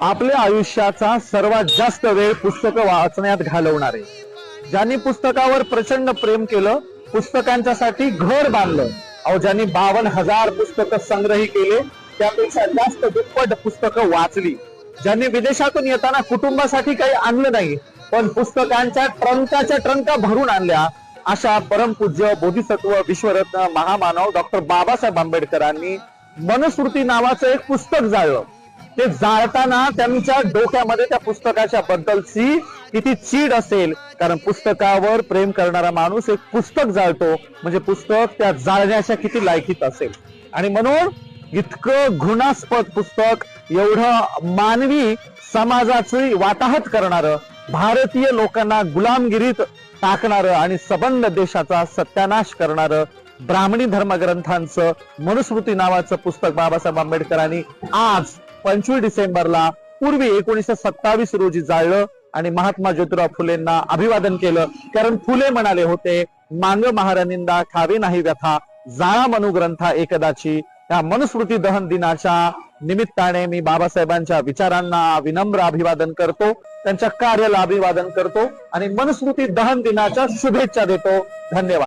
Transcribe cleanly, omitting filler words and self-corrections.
आपल्या आयुष्याचा सर्वात जास्त वेळ पुस्तकं वाचण्यात घालवणारे, ज्यांनी पुस्तकावर प्रचंड प्रेम केलं, पुस्तकांच्यासाठी घर बांधलं, अहो ज्यांनी 52,000 पुस्तकं संग्रही केले, त्यापेक्षा जास्त दुप्पट पुस्तकं वाचली, ज्यांनी विदेशातून येताना कुटुंबासाठी काही आणलं नाही पण पुस्तकांच्या ट्रंकाच्या ट्रंका भरून आणल्या, अशा परमपूज्य बोधिसत्व विश्वरत्न महामानव डॉक्टर बाबासाहेब आंबेडकरांनी मनुस्मृती नावाचं एक पुस्तक जाळलं. ते जाळताना त्यांच्या डोक्यामध्ये त्या पुस्तकाच्या बद्दलची किती चीड असेल, कारण पुस्तकावर प्रेम करणारा माणूस एक पुस्तक जाळतो म्हणजे पुस्तक त्या जाळण्याच्या किती लायकीत असेल. आणि म्हणून इतकं घृणास्पद पुस्तक, एवढं मानवी समाजाची वाताहत करणारं, भारतीय लोकांना गुलामगिरीत टाकणारं आणि सबंध देशाचा सत्यानाश करणारं ब्राह्मणी धर्मग्रंथांचं मनुस्मृती नावाचं पुस्तक बाबासाहेब आंबेडकरांनी आज 25 डिसेंबरला पूर्वी 1927 रोजी जाळलं आणि महात्मा ज्योतिराव फुलेंना अभिवादन केलं. कारण फुले म्हणाले होते, मांग महारानींदा खावे नाही व्यथा, जाळा मनुग्रंथा एकदाची. या मनुस्मृती दहन दिनाच्या निमित्ताने मी बाबासाहेबांच्या विचारांना विनम्र अभिवादन करतो, त्यांच्या कार्याला अभिवादन करतो आणि मनुस्मृती दहन दिनाच्या शुभेच्छा देतो. धन्यवाद.